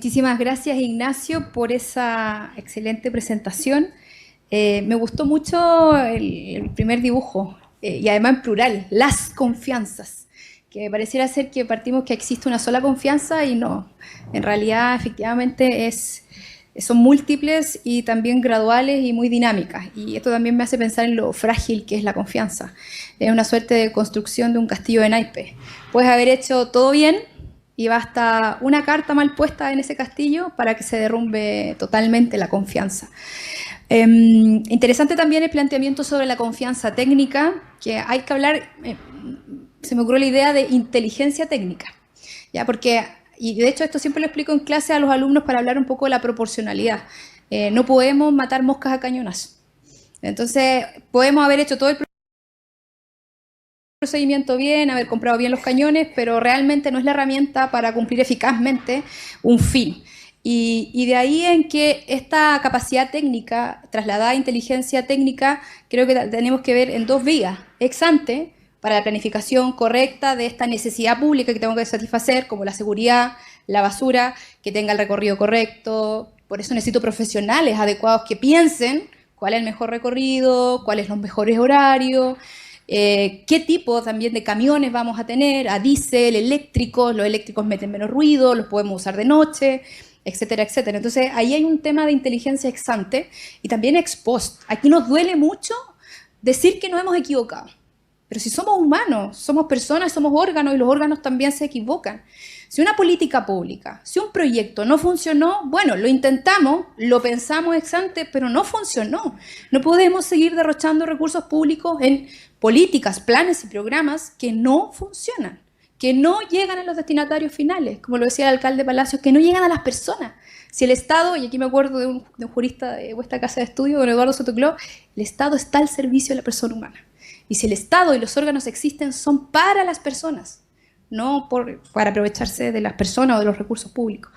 Muchísimas gracias, Ignacio, por esa excelente presentación. Me gustó mucho el primer dibujo, y además en plural, las confianzas, que pareciera ser que partimos que existe una sola confianza y no. En realidad, efectivamente, son múltiples y también graduales y muy dinámicas. Y esto también me hace pensar en lo frágil que es la confianza. Es una suerte de construcción de un castillo de naipes. Puedes haber hecho todo bien y basta una carta mal puesta en ese castillo para que se derrumbe totalmente la confianza. Interesante también el planteamiento sobre la confianza técnica, que hay que hablar, se me ocurrió la idea de inteligencia técnica, ¿ya? Porque, y de hecho esto siempre lo explico en clase a los alumnos para hablar un poco de la proporcionalidad. No podemos matar moscas a cañonazo. Entonces, podemos haber hecho todo el procedimiento bien, haber comprado bien los cañones, pero realmente no es la herramienta para cumplir eficazmente un fin. Y de ahí en que esta capacidad técnica, trasladada a inteligencia técnica, creo que tenemos que ver en dos vías. Ex ante, para la planificación correcta de esta necesidad pública que tengo que satisfacer, como la seguridad, la basura, que tenga el recorrido correcto. Por eso necesito profesionales adecuados que piensen cuál es el mejor recorrido, cuáles son los mejores horarios, qué tipo también de camiones vamos a tener, a diésel, eléctricos, los eléctricos meten menos ruido, los podemos usar de noche, etcétera, etcétera. Entonces, ahí hay un tema de inteligencia ex ante y también ex post. Aquí nos duele mucho decir que nos hemos equivocado, pero si somos humanos, somos personas, somos órganos y los órganos también se equivocan. Si una política pública, si un proyecto no funcionó, bueno, lo intentamos, lo pensamos ex ante, pero no funcionó. No podemos seguir derrochando recursos públicos en políticas, planes y programas que no funcionan, que no llegan a los destinatarios finales, como lo decía el alcalde Palacios, que no llegan a las personas. Si el Estado, y aquí me acuerdo de un jurista de vuestra casa de estudio, don Eduardo Sotocló, el Estado está al servicio de la persona humana. Y si el Estado y los órganos existen, son para las personas, no para aprovecharse de las personas o de los recursos públicos.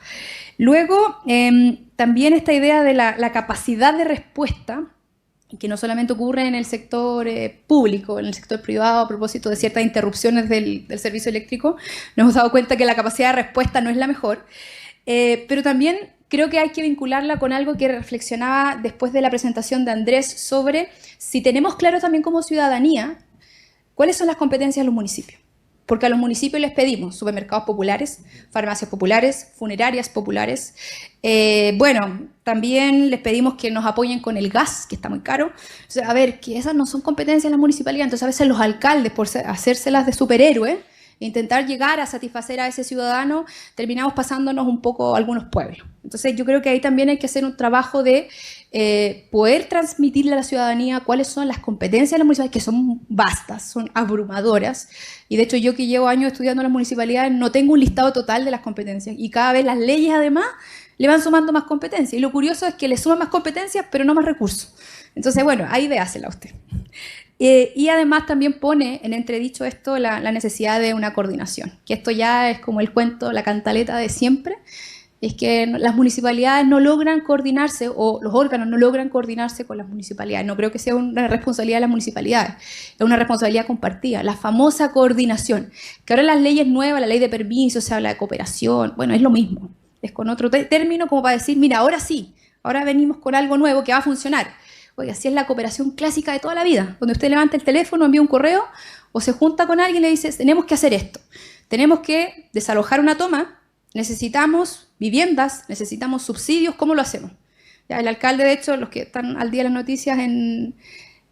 Luego, también esta idea de la capacidad de respuesta, que no solamente ocurre en el sector público, en el sector privado, a propósito de ciertas interrupciones del servicio eléctrico, nos hemos dado cuenta que la capacidad de respuesta no es la mejor, pero también creo que hay que vincularla con algo que reflexionaba después de la presentación de Andrés sobre si tenemos claro también como ciudadanía cuáles son las competencias de los municipios. Porque a los municipios les pedimos supermercados populares, farmacias populares, funerarias populares. Bueno, también les pedimos que nos apoyen con el gas, que está muy caro. O sea, a ver, que esas no son competencias de la municipalidad. Entonces a veces los alcaldes, por hacérselas de superhéroe, e intentar llegar a satisfacer a ese ciudadano, terminamos pasándonos un poco a algunos pueblos. Entonces yo creo que ahí también hay que hacer un trabajo de poder transmitirle a la ciudadanía cuáles son las competencias de las municipalidades, que son vastas, son abrumadoras. Y de hecho yo que llevo años estudiando en las municipalidades no tengo un listado total de las competencias. Y cada vez las leyes además le van sumando más competencias. Y lo curioso es que le suman más competencias, pero no más recursos. Entonces, bueno, ahí véasela usted. Y además también pone en entredicho esto la necesidad de una coordinación, que esto ya es como el cuento, la cantaleta de siempre, es que las municipalidades no logran coordinarse o los órganos no logran coordinarse con las municipalidades. No creo que sea una responsabilidad de las municipalidades, es una responsabilidad compartida, la famosa coordinación, que ahora en las leyes nuevas, la ley de permisos, se habla de cooperación, bueno, es lo mismo, es con otro término como para decir, mira, ahora sí, ahora venimos con algo nuevo que va a funcionar. Oiga, así es la cooperación clásica de toda la vida, donde usted levanta el teléfono, envía un correo o se junta con alguien y le dice, tenemos que hacer esto, tenemos que desalojar una toma, necesitamos viviendas, necesitamos subsidios, ¿cómo lo hacemos? Ya, el alcalde, de hecho, los que están al día de las noticias en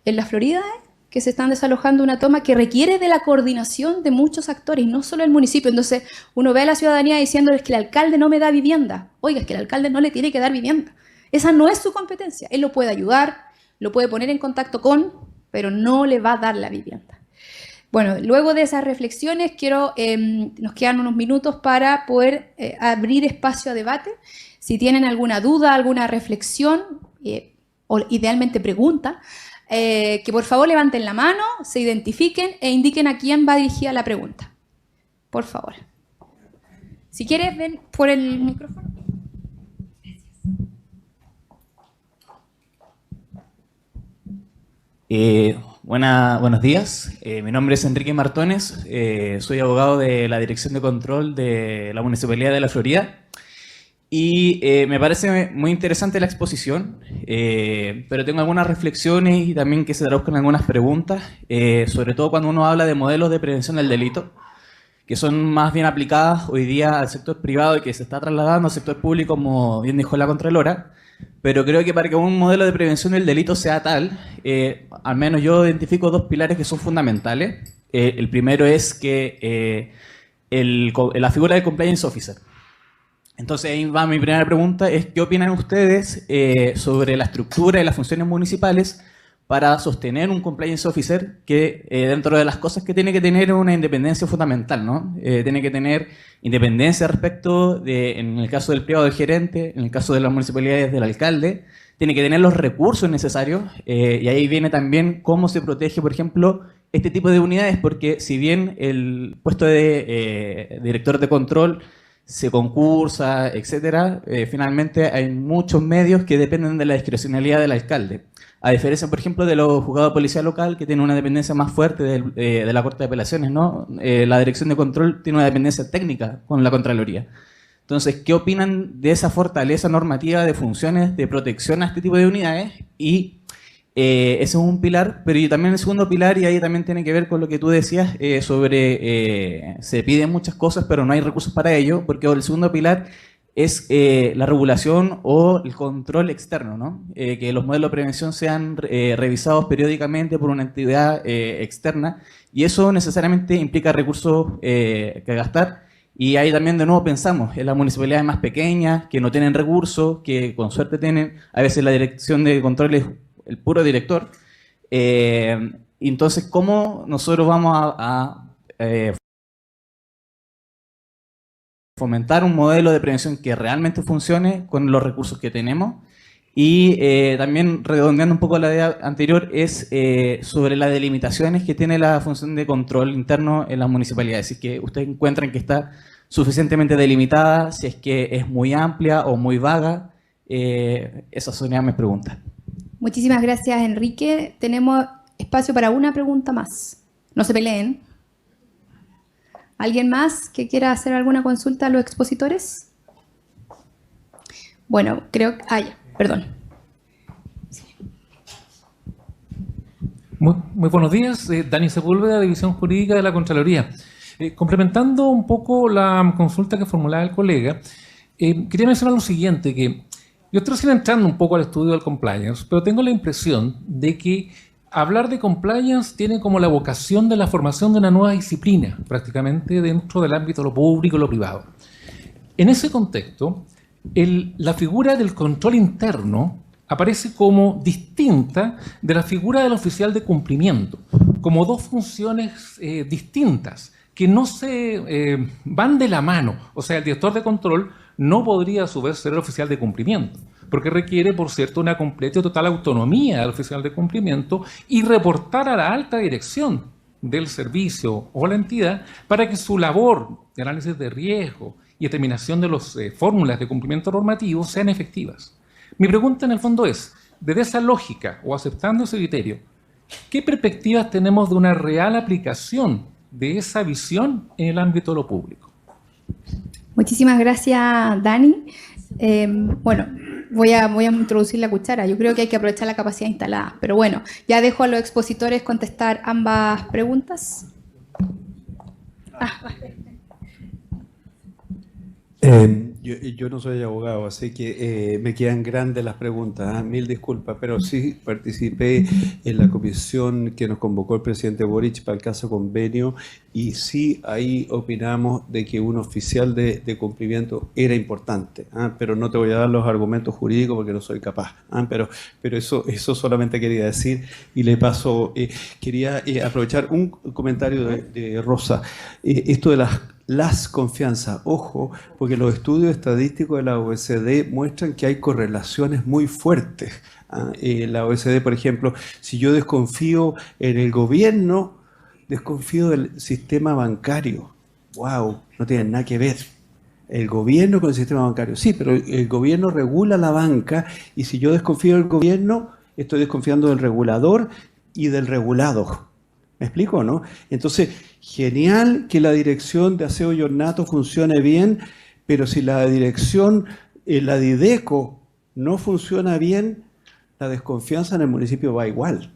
la Florida, que se están desalojando una toma que requiere de la coordinación de muchos actores, no solo el municipio. Entonces uno ve a la ciudadanía diciéndoles que el alcalde no me da vivienda. Oiga, es que el alcalde no le tiene que dar vivienda. Esa no es su competencia. Él lo puede ayudar, lo puede poner en contacto con, pero no le va a dar la vivienda. Bueno, luego de esas reflexiones, nos quedan unos minutos para poder abrir espacio a debate. Si tienen alguna duda, alguna reflexión, o idealmente pregunta, que por favor levanten la mano, se identifiquen e indiquen a quién va dirigida la pregunta. Por favor. Si quieres, ven por el micrófono. Buenos días, mi nombre es Enrique Martones, soy abogado de la Dirección de Control de la Municipalidad de La Florida Y me parece muy interesante la exposición, pero tengo algunas reflexiones y también que se traduzcan en algunas preguntas, sobre todo cuando uno habla de modelos de prevención del delito, que son más bien aplicadas hoy día al sector privado y que se está trasladando al sector público, como bien dijo la Contralora. Pero creo que para que un modelo de prevención del delito sea tal, al menos yo identifico dos pilares que son fundamentales. El primero es que la figura del compliance officer. Entonces ahí va mi primera pregunta, es ¿qué opinan ustedes sobre la estructura y las funciones municipales para sostener un compliance officer que dentro de las cosas que tiene que tener una independencia fundamental, ¿no? Tiene que tener independencia respecto de, en el caso del privado del gerente, en el caso de las municipalidades del alcalde, tiene que tener los recursos necesarios y ahí viene también cómo se protege, por ejemplo, este tipo de unidades, porque si bien el puesto de director de control se concursa, etcétera, finalmente hay muchos medios que dependen de la discrecionalidad del alcalde. A diferencia, por ejemplo, de los juzgados de policía local, que tienen una dependencia más fuerte de la Corte de Apelaciones, ¿no? La Dirección de Control tiene una dependencia técnica con la Contraloría. Entonces, ¿qué opinan de esa fortaleza normativa de funciones de protección a este tipo de unidades? Y ese es un pilar, pero y también el segundo pilar, y ahí también tiene que ver con lo que tú decías sobre se piden muchas cosas, pero no hay recursos para ello, porque el segundo pilar es la regulación o el control externo, ¿no? Que los modelos de prevención sean revisados periódicamente por una entidad externa, y eso necesariamente implica recursos que gastar. Y ahí también de nuevo pensamos en las municipalidades más pequeñas, que no tienen recursos, que con suerte tienen, a veces la dirección de control es el puro director. Entonces, ¿cómo nosotros vamos a fomentar un modelo de prevención que realmente funcione con los recursos que tenemos? Y también, redondeando un poco la idea anterior, es sobre las delimitaciones que tiene la función de control interno en las municipalidades. Si es que ustedes encuentran que está suficientemente delimitada, si es que es muy amplia o muy vaga. Esas son ya mis preguntas. Muchísimas gracias, Enrique. Tenemos espacio para una pregunta más. No se peleen. ¿Alguien más que quiera hacer alguna consulta a los expositores? Bueno, creo que... ya, perdón. Sí. Muy buenos días. Dani Sepúlveda, División Jurídica de la Contraloría. Complementando un poco la consulta que formulaba el colega, quería mencionar lo siguiente, que yo estoy recién entrando un poco al estudio del compliance, pero tengo la impresión de que hablar de compliance tiene como la vocación de la formación de una nueva disciplina, prácticamente dentro del ámbito de lo público y lo privado. En ese contexto, la figura del control interno aparece como distinta de la figura del oficial de cumplimiento, como dos funciones distintas que no se van de la mano. O sea, el director de control no podría a su vez ser el oficial de cumplimiento, porque requiere, por cierto, una completa y total autonomía del oficial de cumplimiento y reportar a la alta dirección del servicio o la entidad para que su labor de análisis de riesgo y determinación de las fórmulas de cumplimiento normativo sean efectivas. Mi pregunta en el fondo es, desde esa lógica o aceptando ese criterio, ¿qué perspectivas tenemos de una real aplicación de esa visión en el ámbito de lo público? Muchísimas gracias, Dani. Bueno, voy a introducir la cuchara. Yo creo que hay que aprovechar la capacidad instalada. Pero bueno, ya dejo a los expositores contestar ambas preguntas. Yo no soy abogado, así que me quedan grandes las preguntas, mil disculpas, pero sí participé en la comisión que nos convocó el presidente Boric para el caso convenio y sí ahí opinamos de que un oficial de cumplimiento era importante, pero no te voy a dar los argumentos jurídicos porque no soy capaz, pero eso solamente quería decir y le paso, quería aprovechar un comentario de Rosa, esto de las confianzas, ojo, porque los estudios estadísticos de la OECD muestran que hay correlaciones muy fuertes. La OECD, por ejemplo, si yo desconfío en el gobierno, desconfío del sistema bancario. ¡Wow! No tiene nada que ver. El gobierno con el sistema bancario. Sí, pero el gobierno regula la banca y si yo desconfío del gobierno, estoy desconfiando del regulador y del regulado. ¿Me explico o no? Entonces, genial que la dirección de aseo y ornato funcione bien, pero si la dirección la Dideco no funciona bien, la desconfianza en el municipio va igual.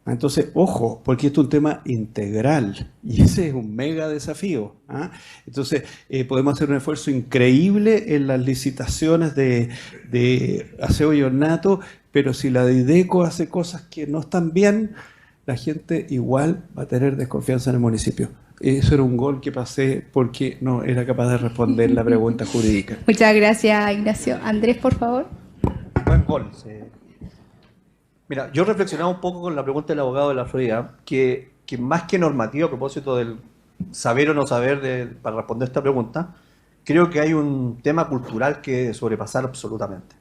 Entonces, ojo, porque esto es un tema integral y ese es un mega desafío. ¿Ah? Entonces, podemos hacer un esfuerzo increíble en las licitaciones de aseo y ornato, pero si la Dideco hace cosas que no están bien, la gente igual va a tener desconfianza en el municipio. Eso era un gol que pasé porque no era capaz de responder la pregunta jurídica. Muchas gracias, Ignacio. Andrés, por favor. Buen gol. Sí. Mira, yo reflexionaba un poco con la pregunta del abogado de la Florida, que más que normativo a propósito del saber o no saber para responder esta pregunta, creo que hay un tema cultural que sobrepasar absolutamente.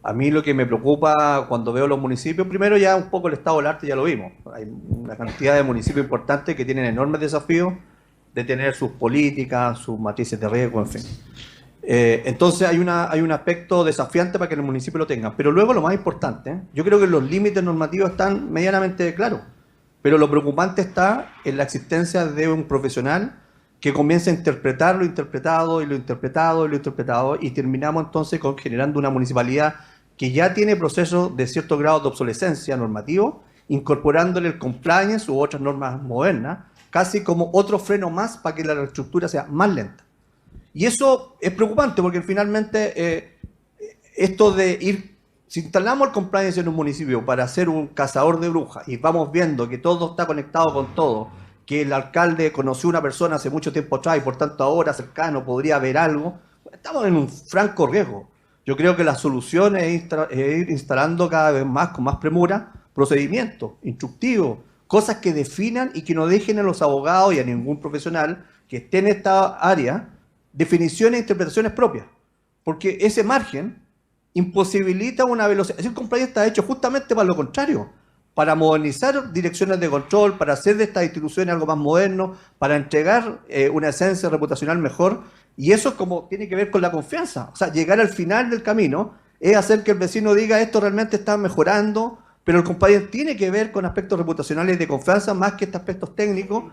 A mí lo que me preocupa cuando veo los municipios, primero ya un poco el estado del arte ya lo vimos. Hay una cantidad de municipios importantes que tienen enormes desafíos de tener sus políticas, sus matrices de riesgo, en fin. Entonces hay un aspecto desafiante para que el municipio lo tenga. Pero luego lo más importante, yo creo que los límites normativos están medianamente claros. Pero lo preocupante está en la existencia de un profesional que comienza a interpretar lo interpretado y lo interpretado y lo interpretado y terminamos entonces generando una municipalidad que ya tiene procesos de cierto grado de obsolescencia normativo, incorporándole el compliance u otras normas modernas, casi como otro freno más para que la reestructura sea más lenta. Y eso es preocupante porque finalmente esto de ir, si instalamos el compliance en un municipio para ser un cazador de brujas y vamos viendo que todo está conectado con todo, que el alcalde conoció a una persona hace mucho tiempo atrás y por tanto ahora cercano podría haber algo, estamos en un franco riesgo. Yo creo que la solución es ir instalando cada vez más, con más premura, procedimientos instructivos, cosas que definan y que no dejen a los abogados y a ningún profesional que esté en esta área definiciones e interpretaciones propias. Porque ese margen imposibilita una velocidad. El compliance está hecho justamente para lo contrario, para modernizar direcciones de control, para hacer de estas instituciones algo más moderno, para entregar una esencia reputacional mejor. Y eso es como tiene que ver con la confianza. O sea, llegar al final del camino es hacer que el vecino diga esto realmente está mejorando, pero el compliance tiene que ver con aspectos reputacionales de confianza más que estos aspectos técnicos,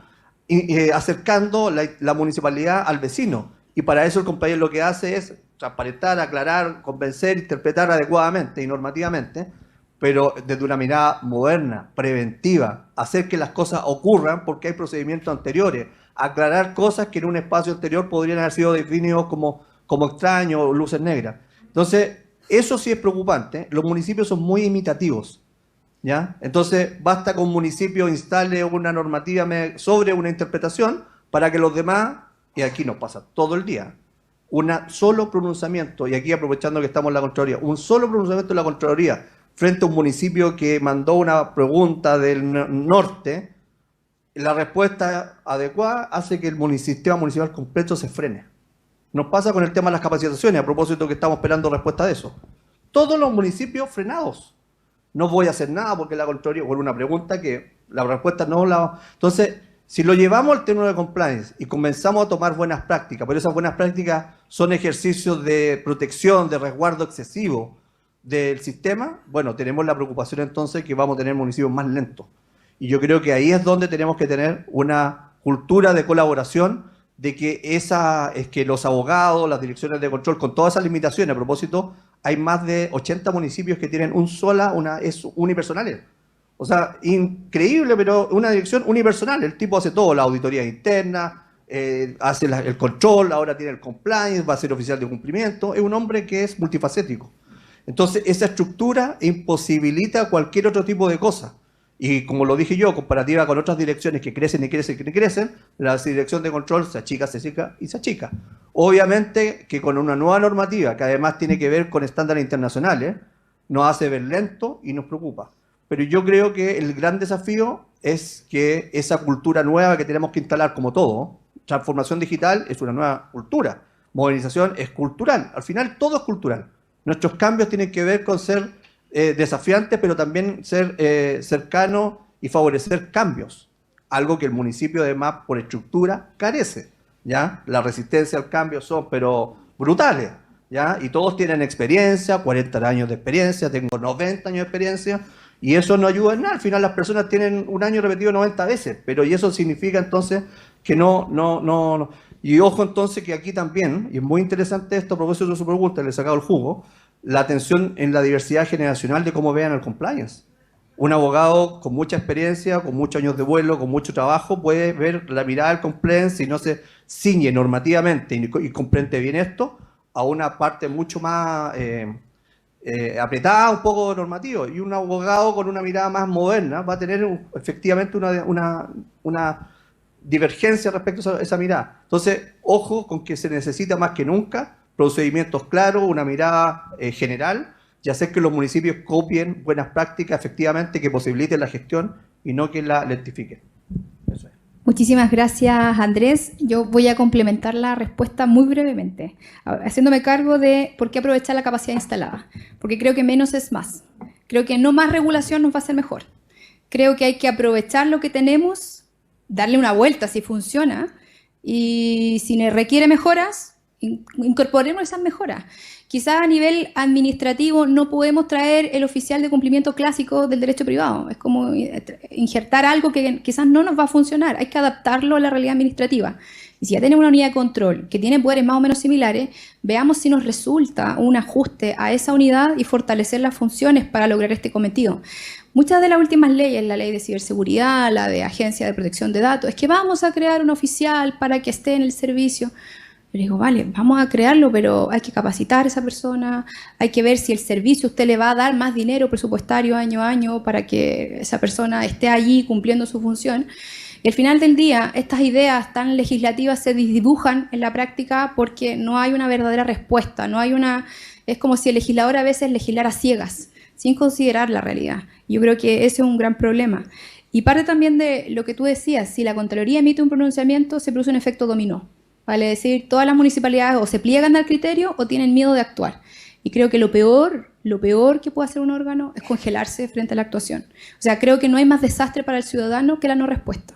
acercando la municipalidad al vecino. Y para eso el compliance lo que hace es transparentar, aclarar, convencer, interpretar adecuadamente y normativamente, pero desde una mirada moderna, preventiva, hacer que las cosas ocurran porque hay procedimientos anteriores, aclarar cosas que en un espacio anterior podrían haber sido definidos como extraños o luces negras. Entonces, eso sí es preocupante. Los municipios son muy imitativos, ¿ya? Entonces, basta que un municipio instale una normativa sobre una interpretación para que los demás, y aquí nos pasa todo el día, un solo pronunciamiento, y aquí aprovechando que estamos en la Contraloría, un solo pronunciamiento de la Contraloría frente a un municipio que mandó una pregunta del norte, la respuesta adecuada hace que el sistema municipal completo se frene. Nos pasa con el tema de las capacitaciones, a propósito que estamos esperando respuesta de eso. Todos los municipios frenados. No voy a hacer nada porque la Contraloría, por una pregunta que la respuesta no la... Entonces, si lo llevamos al término de compliance y comenzamos a tomar buenas prácticas, pero esas buenas prácticas son ejercicios de protección, de resguardo excesivo del sistema, bueno, tenemos la preocupación entonces que vamos a tener municipios más lentos. Y yo creo que ahí es donde tenemos que tener una cultura de colaboración, de que es que los abogados, las direcciones de control, con todas esas limitaciones, a propósito, hay más de 80 municipios que tienen es unipersonales. O sea, increíble, pero una dirección unipersonal. El tipo hace todo, la auditoría interna, hace el control, ahora tiene el compliance, va a ser oficial de cumplimiento. Es un hombre que es multifacético. Entonces, esa estructura imposibilita cualquier otro tipo de cosa. Y como lo dije yo, comparativa con otras direcciones que crecen y crecen y crecen, la dirección de control se achica y se achica. Obviamente que con una nueva normativa, que además tiene que ver con estándares internacionales, nos hace ver lento y nos preocupa. Pero yo creo que el gran desafío es que esa cultura nueva que tenemos que instalar, como todo, transformación digital es una nueva cultura, modernización es cultural, al final todo es cultural. Nuestros cambios tienen que ver con ser desafiantes, pero también ser cercanos y favorecer cambios, algo que el municipio además por estructura carece, ¿ya? La resistencia al cambio son pero brutales, ¿ya? Y todos tienen experiencia, 40 años de experiencia, tengo 90 años de experiencia, y eso no ayuda en nada. Al final las personas tienen un año repetido 90 veces, pero y eso significa entonces que no. Y ojo entonces que aquí también, y es muy interesante esto a propósito de su pregunta, le he sacado el jugo, la atención en la diversidad generacional de cómo vean el compliance. Un abogado con mucha experiencia, con muchos años de vuelo, con mucho trabajo, puede ver la mirada del compliance si no se ciñe normativamente y comprende bien esto, a una parte mucho más apretada, un poco normativo. Y un abogado con una mirada más moderna va a tener efectivamente una divergencia respecto a esa mirada. Entonces, ojo con que se necesita más que nunca procedimientos claros, una mirada general, y hacer que los municipios copien buenas prácticas efectivamente que posibiliten la gestión y no que la lentifiquen. Eso es. Muchísimas gracias, Andrés. Yo voy a complementar la respuesta muy brevemente, haciéndome cargo de por qué aprovechar la capacidad instalada. Porque creo que menos es más. Creo que no más regulación nos va a hacer mejor. Creo que hay que aprovechar lo que tenemos, darle una vuelta si funciona, y si requiere mejoras, incorporemos esas mejoras. Quizás a nivel administrativo no podemos traer el oficial de cumplimiento clásico del derecho privado. Es como injertar algo que quizás no nos va a funcionar. Hay que adaptarlo a la realidad administrativa. Y si ya tenemos una unidad de control que tiene poderes más o menos similares, veamos si nos resulta un ajuste a esa unidad y fortalecer las funciones para lograr este cometido. Muchas de las últimas leyes, la ley de ciberseguridad, la de agencia de protección de datos, es que vamos a crear un oficial para que esté en el servicio. Yo digo, vale, vamos a crearlo, pero hay que capacitar a esa persona, hay que ver si el servicio usted le va a dar más dinero presupuestario año a año para que esa persona esté allí cumpliendo su función. Y al final del día, estas ideas tan legislativas se dibujan en la práctica porque no hay una verdadera respuesta, no hay una... Es como si el legislador a veces legislara a ciegas, sin considerar la realidad. Yo creo que ese es un gran problema. Y parte también de lo que tú decías, si la Contraloría emite un pronunciamiento, se produce un efecto dominó. Vale decir, todas las municipalidades o se pliegan al criterio o tienen miedo de actuar. Y creo que lo peor que puede hacer un órgano es congelarse frente a la actuación. O sea, creo que no hay más desastre para el ciudadano que la no respuesta.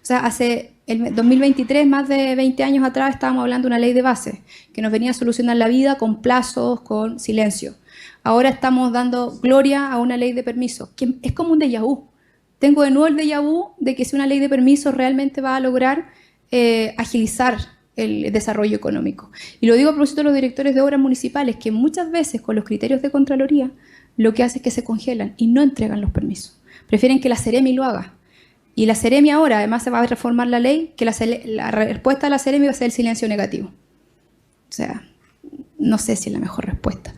O sea, hace el 2023, más de 20 años atrás, estábamos hablando de una ley de base que nos venía a solucionar la vida con plazos, con silencio. Ahora estamos dando gloria a una ley de permisos, que es como un déjà vu. Tengo de nuevo el déjà vu de que si una ley de permisos realmente va a lograr agilizar el desarrollo económico. Y lo digo a propósito de los directores de obras municipales, que muchas veces con los criterios de Contraloría lo que hace es que se congelan y no entregan los permisos. Prefieren que la Seremi lo haga. Y la Seremi ahora, además se va a reformar la ley, que la respuesta de la Seremi va a ser el silencio negativo. O sea, no sé si es la mejor respuesta.